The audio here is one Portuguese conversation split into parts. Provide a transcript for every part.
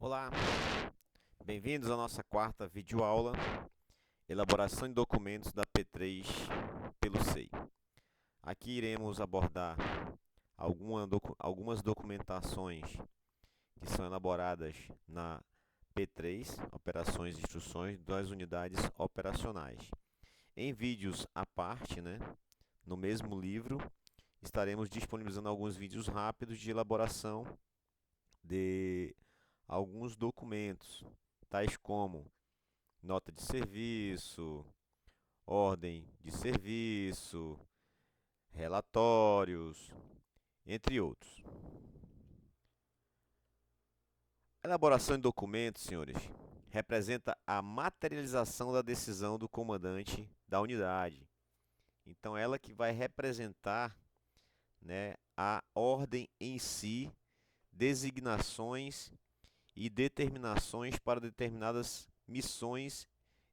Olá, bem-vindos à nossa quarta videoaula, elaboração de documentos da P3 pelo SEI. Aqui iremos abordar algumas documentações que são elaboradas na P3, operações e instruções das unidades operacionais. Em vídeos à parte, no mesmo livro, estaremos disponibilizando alguns vídeos rápidos de elaboração de alguns documentos, tais como nota de serviço, ordem de serviço, relatórios, entre outros. A elaboração de documentos, senhores, representa a materialização da decisão do comandante da unidade. Então, ela que vai representar, a ordem em si, designações e determinações para determinadas missões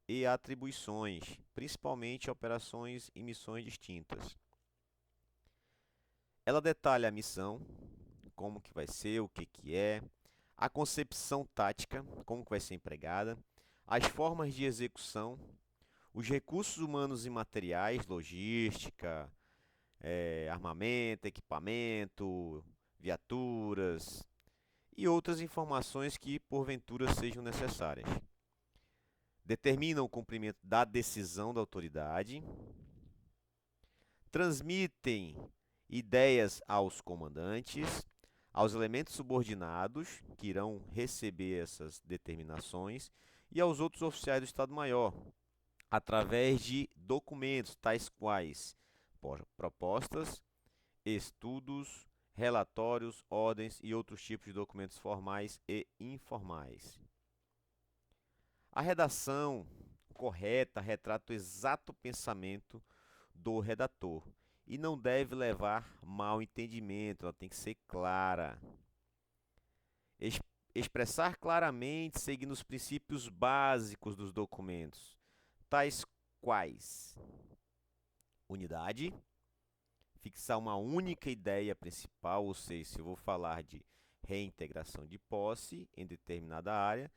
e atribuições, principalmente operações e missões distintas. Ela detalha a missão, como que vai ser, o que que é, a concepção tática, como que vai ser empregada, as formas de execução, os recursos humanos e materiais, logística, armamento, equipamento, viaturas e outras informações que porventura sejam necessárias. Determinam o cumprimento da decisão da autoridade, transmitem ideias aos comandantes, aos elementos subordinados, que irão receber essas determinações, e aos outros oficiais do Estado-Maior, através de documentos tais quais propostas, estudos, relatórios, ordens e outros tipos de documentos formais e informais. A redação correta retrata o exato pensamento do redator e não deve levar mal entendimento, ela tem que ser clara. Expressar claramente seguindo os princípios básicos dos documentos, tais quais unidade, fixar uma única ideia principal, ou seja, se eu vou falar de reintegração de posse em determinada área,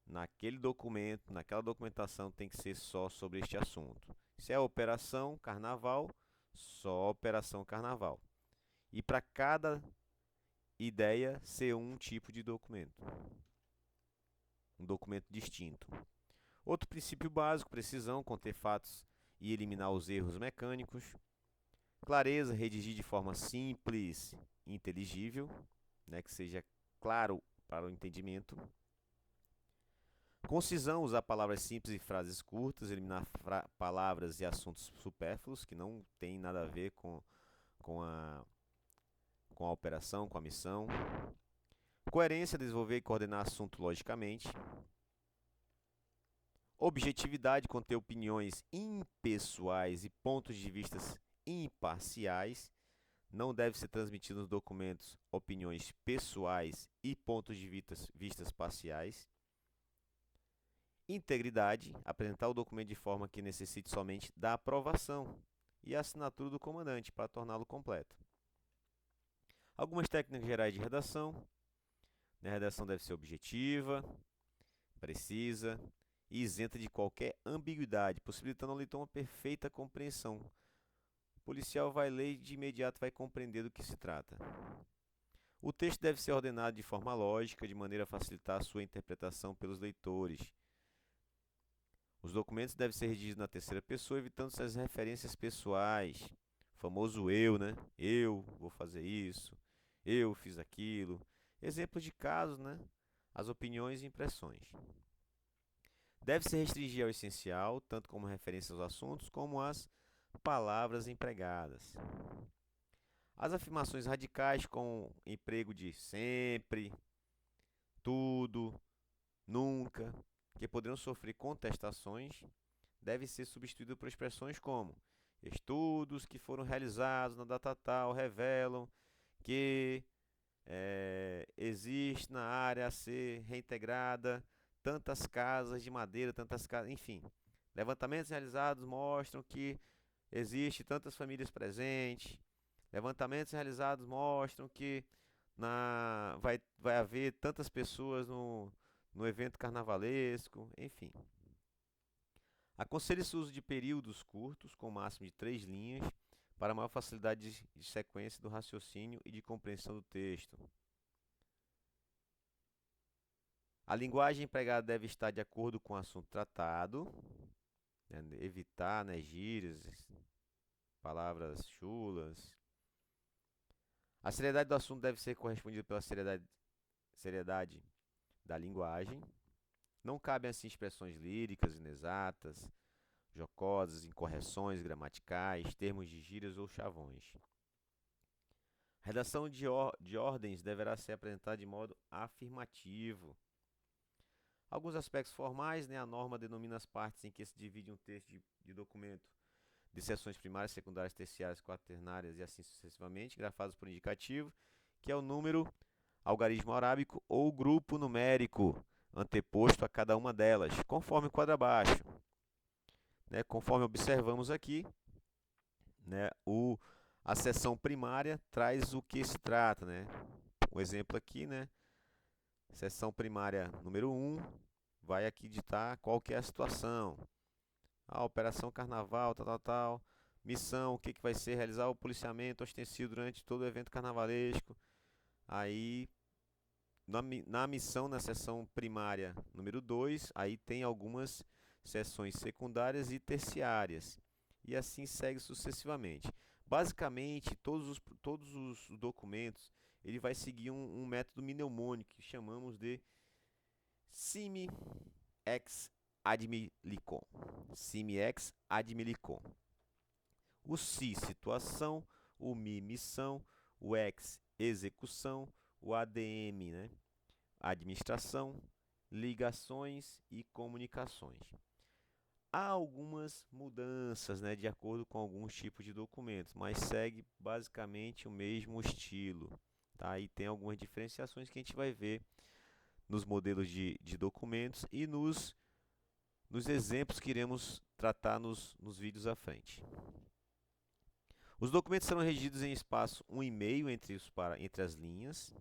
naquele documento, naquela documentação tem que ser só sobre este assunto. Se é operação carnaval, só operação carnaval. E para cada ideia ser um tipo de documento. Um documento distinto. Outro princípio básico, precisão, conter fatos e eliminar os erros mecânicos. Clareza, redigir de forma simples e inteligível, que seja claro para o entendimento. Concisão, usar palavras simples e frases curtas, eliminar palavras e assuntos supérfluos que não tem nada a ver com a operação, com a missão. Coerência, desenvolver e coordenar assunto logicamente. Objetividade, conter opiniões impessoais e pontos de vista imparciais. Não deve ser transmitido nos documentos opiniões pessoais e pontos de vistas parciais. Integridade, apresentar o documento de forma que necessite somente da aprovação e assinatura do comandante para torná-lo completo. Algumas técnicas gerais de redação. A redação deve ser objetiva, precisa e isenta de qualquer ambiguidade, possibilitando ao leitor uma perfeita compreensão. O policial vai ler e de imediato vai compreender do que se trata. O texto deve ser ordenado de forma lógica, de maneira a facilitar a sua interpretação pelos leitores. Os documentos devem ser redigidos na terceira pessoa, evitando as referências pessoais. O famoso eu, Eu vou fazer isso, eu fiz aquilo. Exemplos de casos, As opiniões e impressões. Deve se restringir ao essencial, tanto como referência aos assuntos, como às palavras empregadas. As afirmações radicais com emprego de sempre, tudo, nunca, que poderão sofrer contestações, devem ser substituídas por expressões como estudos que foram realizados na data tal revelam que existe na área a ser reintegrada tantas casas de madeira, tantas casas, enfim. Levantamentos realizados mostram que existe tantas famílias presentes. Levantamentos realizados mostram que vai vai haver tantas pessoas no evento carnavalesco, enfim. Aconselha-se o uso de períodos curtos, com máximo de 3 linhas, para maior facilidade de sequência do raciocínio e de compreensão do texto. A linguagem empregada deve estar de acordo com o assunto tratado, né, evitar, né, gírias, palavras chulas. A seriedade do assunto deve ser correspondida pela seriedade da linguagem. Não cabem assim expressões líricas, inexatas, jocosas, incorreções gramaticais, termos de gírias ou chavões. A redação de ordens deverá ser apresentada de modo afirmativo. Alguns aspectos formais, né? A norma denomina as partes em que se divide um texto de documento de seções primárias, secundárias, terciárias, quaternárias e assim sucessivamente, grafadas por indicativo, que é o número, algarismo arábico ou grupo numérico anteposto a cada uma delas, conforme o quadro abaixo. Né? Conforme observamos aqui, né? A seção primária traz o que se trata. Né? Um exemplo aqui, né? Seção primária número 1, vai aqui ditar qual que é a situação. A operação carnaval, tal. Missão, o que vai ser? Realizar o policiamento ostensivo durante todo o evento carnavalesco. Aí, na missão, na seção primária número 2, aí tem algumas seções secundárias e terciárias. E assim segue sucessivamente. Basicamente, todos os documentos, ele vai seguir um método mnemônico que chamamos de simi ex ad milicon. Simi ex ad milicon. O si, situação, o mi, missão, o ex, execução, o ADM, né? Administração, ligações e comunicações. Há algumas mudanças, né, de acordo com alguns tipos de documentos, mas segue basicamente o mesmo estilo. Tá? E tem algumas diferenciações que a gente vai ver nos modelos de documentos e nos exemplos que iremos tratar nos vídeos à frente. Os documentos serão redigidos em espaço 1,5 entre as linhas,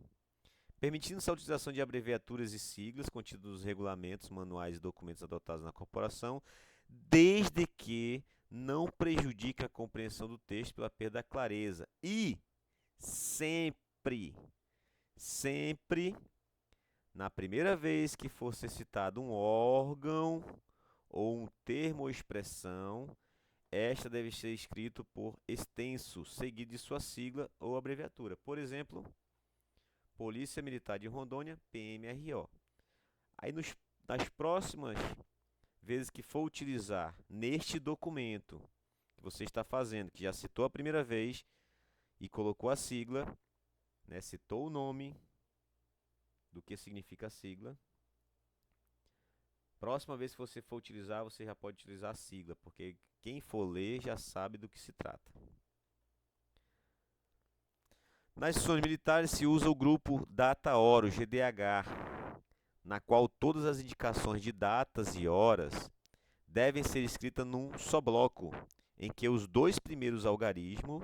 permitindo-se a utilização de abreviaturas e siglas contidas nos regulamentos, manuais e documentos adotados na corporação, desde que não prejudique a compreensão do texto pela perda da clareza. E sempre, na primeira vez que for ser citado um órgão ou um termo ou expressão, esta deve ser escrito por extenso, seguido de sua sigla ou abreviatura. Por exemplo, Polícia Militar de Rondônia, PMRO. Aí nas próximas vezes que for utilizar neste documento que você está fazendo, que já citou a primeira vez e colocou a sigla, né, citou o nome do que significa a sigla. Próxima vez que você for utilizar, você já pode utilizar a sigla, porque quem for ler já sabe do que se trata. Nas instruções militares se usa o grupo data-hora, o GDH, na qual todas as indicações de datas e horas devem ser escritas num só bloco, em que os 2 primeiros algarismos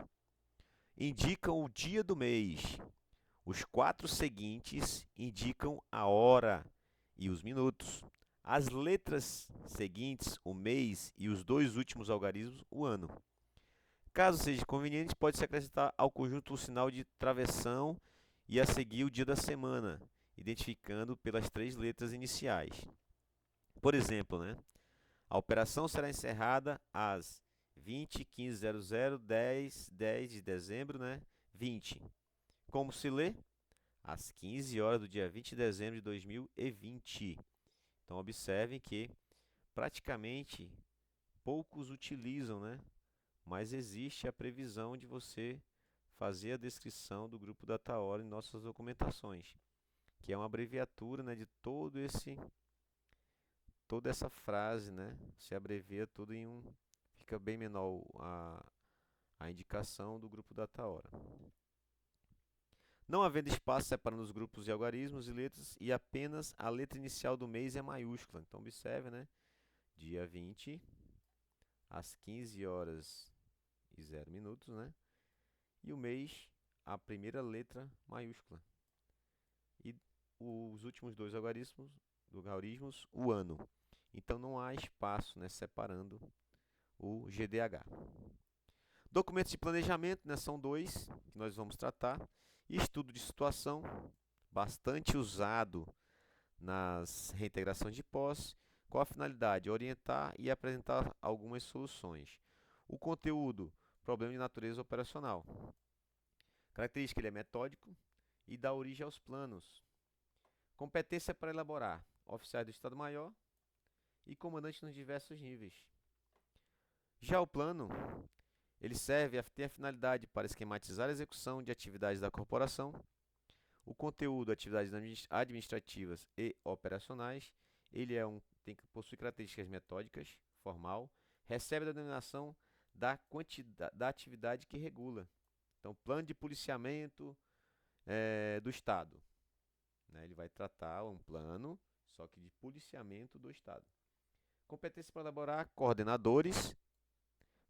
indicam o dia do mês, os 4 seguintes indicam a hora e os minutos. As letras seguintes, o mês, e os 2 últimos algarismos, o ano. Caso seja conveniente, pode-se acrescentar ao conjunto o sinal de travessão e a seguir o dia da semana, identificando pelas 3 letras iniciais. Por exemplo, né? A operação será encerrada às 20h15, 10 de dezembro, né? 20. Como se lê? Às 15 horas do dia 20 de dezembro de 2020. Então, observem que praticamente poucos utilizam, né? Mas existe a previsão de você fazer a descrição do grupo data-hora em nossas documentações, que é uma abreviatura, né, de toda essa frase, né? Você abrevia tudo em um, fica bem menor a indicação do grupo data-hora. Não havendo espaço separando os grupos de algarismos e letras, e apenas a letra inicial do mês é maiúscula. Então, observe, né? Dia 20, às 15 horas e 0 minutos, né? E o mês, a primeira letra maiúscula. E os últimos dois algarismos, o ano. Então não há espaço, né, separando o GDH. Documentos de planejamento, né, são dois que nós vamos tratar. Estudo de situação, bastante usado nas reintegrações de posse. Qual a finalidade? Orientar e apresentar algumas soluções. O conteúdo, problema de natureza operacional. Característica, ele é metódico e dá origem aos planos. Competência para elaborar, oficiais do Estado-Maior e comandante nos diversos níveis. Já o plano, ele tem a finalidade para esquematizar a execução de atividades da corporação. O conteúdo, atividades administrativas e operacionais, ele possui características metódicas, formal, recebe a denominação da atividade que regula. Então, plano de policiamento do Estado. Né? Ele vai tratar um plano, só que de policiamento do Estado. Competência para elaborar coordenadores,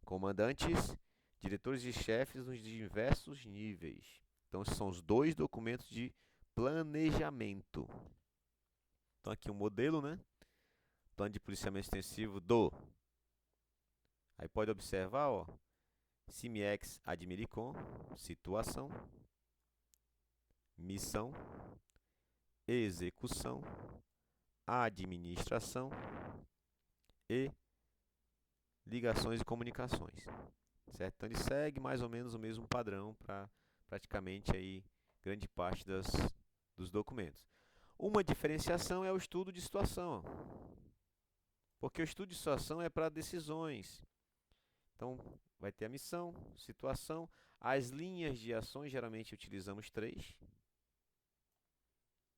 comandantes, diretores e chefes nos diversos níveis. Então, esses são os dois documentos de planejamento. Então, aqui um modelo, né? Plano de policiamento extensivo do... Aí pode observar, ó, CIMIEX Admiricom, situação, missão, execução, administração e ligações e comunicações. Certo? Então ele segue mais ou menos o mesmo padrão para praticamente aí grande parte dos documentos. Uma diferenciação é o estudo de situação, porque o estudo de situação é para decisões. Então vai ter a missão, situação, as linhas de ações, geralmente utilizamos 3.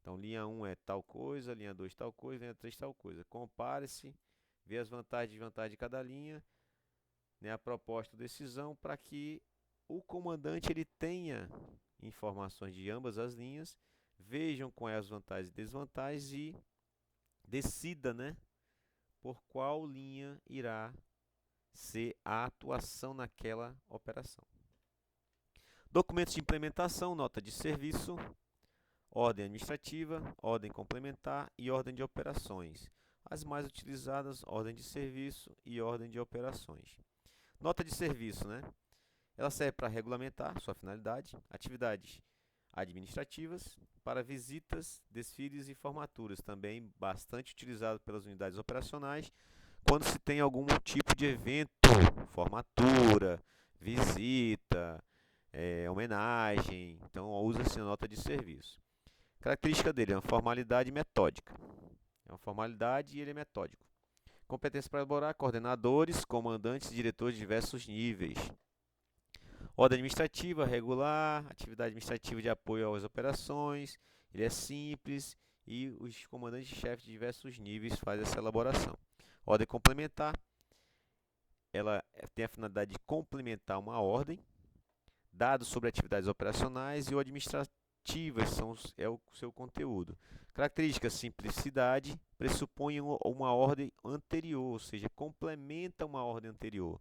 Então linha 1 é tal coisa, linha 2 tal coisa, linha 3 tal coisa. Compare-se, vê as vantagens e desvantagens de cada linha, né, a proposta de decisão para que o comandante ele tenha informações de ambas as linhas, vejam quais as vantagens e desvantagens e decida, né, por qual linha irá ser a atuação naquela operação. Documentos de implementação, nota de serviço, ordem administrativa, ordem complementar e ordem de operações. As mais utilizadas, ordem de serviço e ordem de operações. Nota de serviço, né? Ela serve para regulamentar sua finalidade, atividades administrativas, para visitas, desfiles e formaturas, também bastante utilizado pelas unidades operacionais, quando se tem algum tipo de evento, formatura, visita, homenagem, então usa-se a nota de serviço. Característica dele é uma formalidade metódica. É uma formalidade e ele é metódico. Competência para elaborar coordenadores, comandantes e diretores de diversos níveis. Ordem administrativa, regular, atividade administrativa de apoio às operações. Ele é simples e os comandantes e chefes de diversos níveis fazem essa elaboração. Ordem complementar, ela tem a finalidade de complementar uma ordem. Dados sobre atividades operacionais e o administrativas é o seu conteúdo. Características: simplicidade, pressupõe uma ordem anterior, ou seja, complementa uma ordem anterior.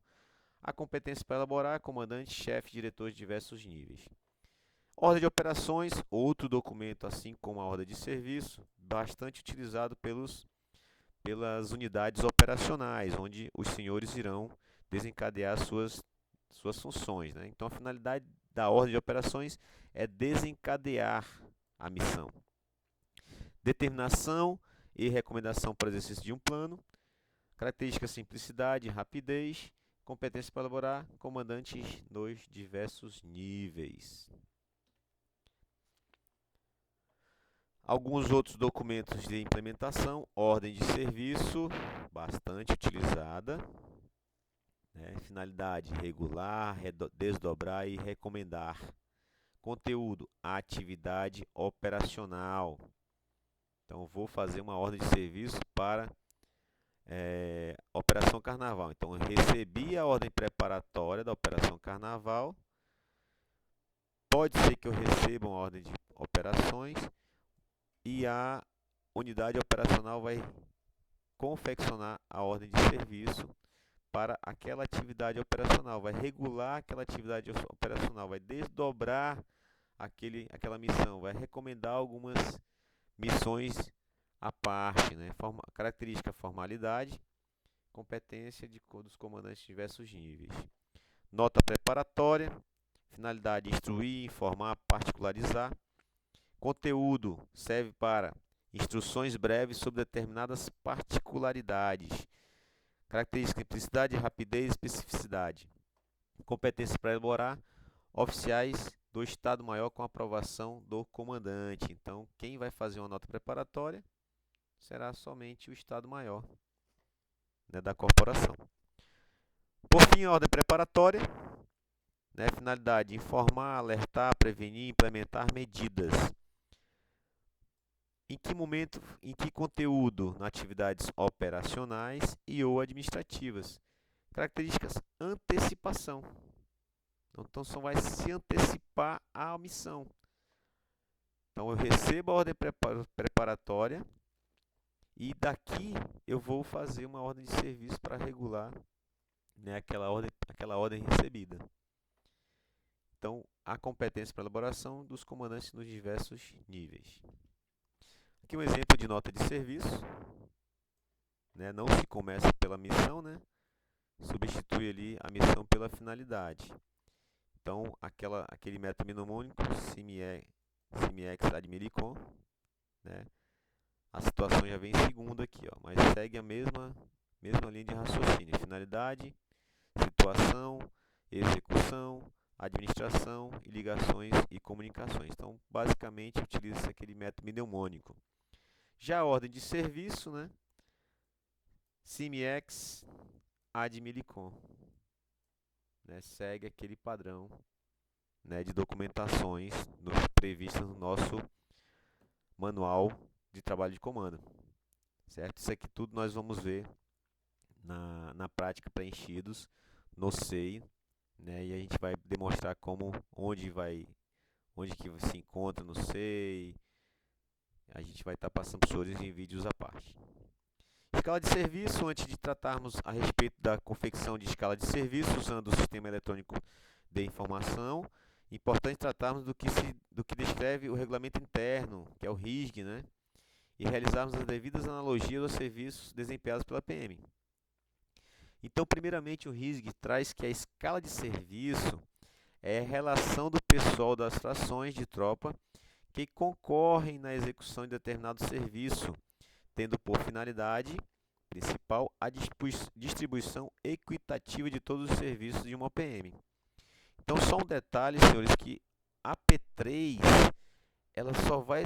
A competência para elaborar, comandante, chefe, diretores de diversos níveis. Ordem de operações, outro documento, assim como a ordem de serviço, bastante utilizado pelas unidades operacionais, onde os senhores irão desencadear suas funções. Né? Então, a finalidade da ordem de operações é desencadear a missão. Determinação e recomendação para o exercício de um plano. Características: simplicidade, rapidez. Competência para elaborar, comandantes nos diversos níveis. Alguns outros documentos de implementação. Ordem de serviço, bastante utilizada. Finalidade: regular, desdobrar e recomendar. Conteúdo: atividade operacional. Então, vou fazer uma ordem de serviço para Operação Carnaval. Então, eu recebi a ordem preparatória da Operação Carnaval. Pode ser que eu receba uma ordem de operações e a unidade operacional vai confeccionar a ordem de serviço para aquela atividade operacional, vai regular aquela atividade operacional, vai desdobrar aquela missão, vai recomendar algumas missões à parte, né? Característica, formalidade, competência dos comandantes de diversos níveis. Nota preparatória, finalidade, instruir, informar, particularizar. Conteúdo, serve para instruções breves sobre determinadas particularidades. Característica, simplicidade, rapidez e especificidade. Competência para elaborar, oficiais do Estado-Maior com aprovação do comandante. Então, quem vai fazer uma nota preparatória será somente o Estado-Maior, né, da corporação. Por fim, a ordem preparatória, né, finalidade, informar, alertar, prevenir, implementar medidas. Em que momento, em que conteúdo? Na atividades operacionais e ou administrativas. Características, antecipação. Então, só vai se antecipar à missão. Então, eu recebo a ordem preparatória e daqui eu vou fazer uma ordem de serviço para regular, né, aquela ordem recebida. Então, a competência para elaboração dos comandantes nos diversos níveis. Aqui um exemplo de nota de serviço, né? Não se começa pela missão, né? Substitui ali a missão pela finalidade. Então, aquele método mnemônico, SIMIEX ad milicom, né? A situação já vem em segundo aqui, ó, mas segue a mesma linha de raciocínio. Finalidade, situação, execução, administração e ligações e comunicações. Então, basicamente, utiliza-se aquele método mnemônico. Já a ordem de serviço, né? SIMIEX ad milicom, né? Segue aquele padrão, né, de documentações previstas no nosso manual de trabalho de comando, certo? Isso aqui tudo nós vamos ver na prática preenchidos no SEI, né? E a gente vai demonstrar onde que se encontra no SEI. A gente vai estar passando por isso em vídeos à parte. Escala de serviço, antes de tratarmos a respeito da confecção de escala de serviço usando o sistema eletrônico de informação, é importante tratarmos do que descreve o regulamento interno, que é o RISG, né? E realizarmos as devidas analogias aos serviços desempenhados pela PM. Então, primeiramente, o RISG traz que a escala de serviço é a relação do pessoal das frações de tropa que concorrem na execução de determinado serviço, tendo por finalidade principal a distribuição equitativa de todos os serviços de uma PM. Então, só um detalhe, senhores, que a P3 ela só vai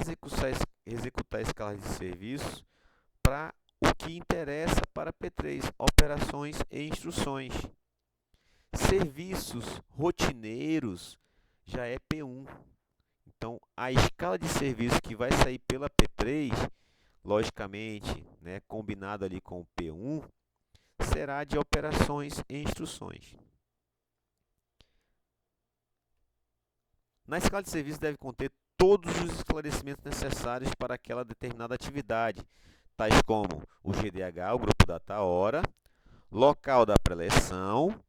executar a escala de serviços para o que interessa para a P3, operações e instruções. Serviços rotineiros já é P1. Então, a escala de serviço que vai sair pela P3, logicamente, né, combinado ali com o P1, será de operações e instruções. Na escala de serviço deve conter todos os esclarecimentos necessários para aquela determinada atividade, tais como o GDH, o grupo data-hora, local da preleção,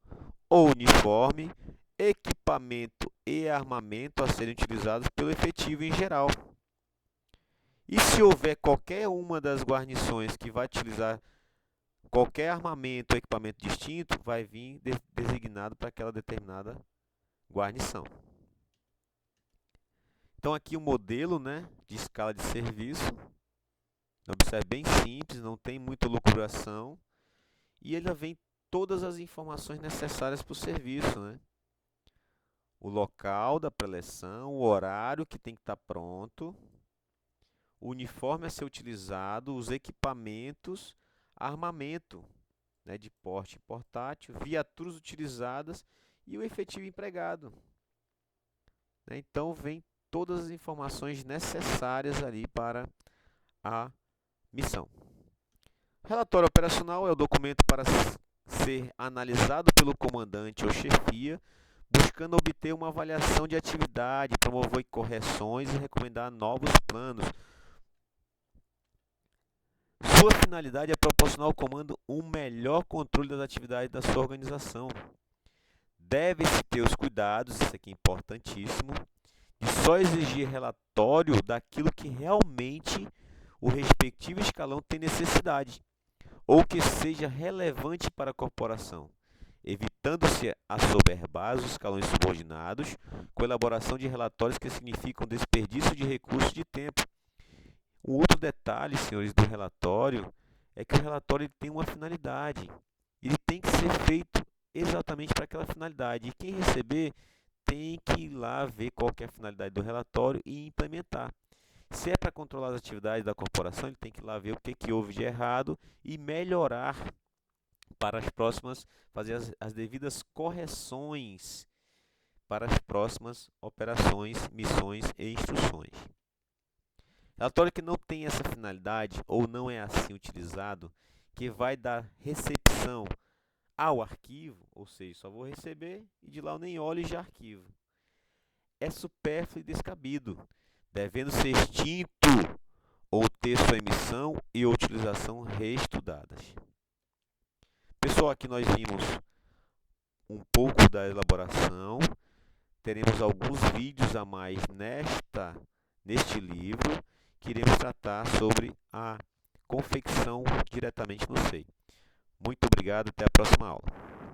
o uniforme, equipamento e armamento a serem utilizados pelo efetivo em geral. E se houver qualquer uma das guarnições que vai utilizar qualquer armamento ou equipamento distinto, vai vir designado para aquela determinada guarnição. Então aqui o modelo, né, de escala de serviço. Observe, bem simples, não tem muita locuração. E ele vem todas as informações necessárias para o serviço, né? O local da preleção, o horário que tem que estar pronto, o uniforme a ser utilizado, os equipamentos, armamento, né, de porte portátil, viaturas utilizadas e o efetivo empregado. Né? Então, vem todas as informações necessárias ali para a missão. Relatório operacional é o documento para ser analisado pelo comandante ou chefia, buscando obter uma avaliação de atividade, promover correções e recomendar novos planos. Sua finalidade é proporcionar ao comando um melhor controle das atividades da sua organização. Deve-se ter os cuidados, isso aqui é importantíssimo, de só exigir relatório daquilo que realmente o respectivo escalão tem necessidade, ou que seja relevante para a corporação, evitando-se assoberbar os escalões subordinados com a elaboração de relatórios que significam desperdício de recursos e de tempo. Um outro detalhe, senhores, do relatório é que o relatório tem uma finalidade. Ele tem que ser feito exatamente para aquela finalidade. E quem receber tem que ir lá ver qual que é a finalidade do relatório e implementar. Se é para controlar as atividades da corporação, ele tem que ir lá ver o que, que houve de errado e melhorar para as próximas, fazer as devidas correções para as próximas operações, missões e instruções. Relatório que não tem essa finalidade ou não é assim utilizado, que vai dar recepção ao arquivo, ou seja, só vou receber e de lá eu nem olho e já arquivo. É supérfluo e descabido, devendo ser extinto ou ter sua emissão e utilização reestudadas. Pessoal, aqui nós vimos um pouco da elaboração, teremos alguns vídeos a mais neste livro, que iremos tratar sobre a confecção diretamente no SEI. Muito obrigado, até a próxima aula.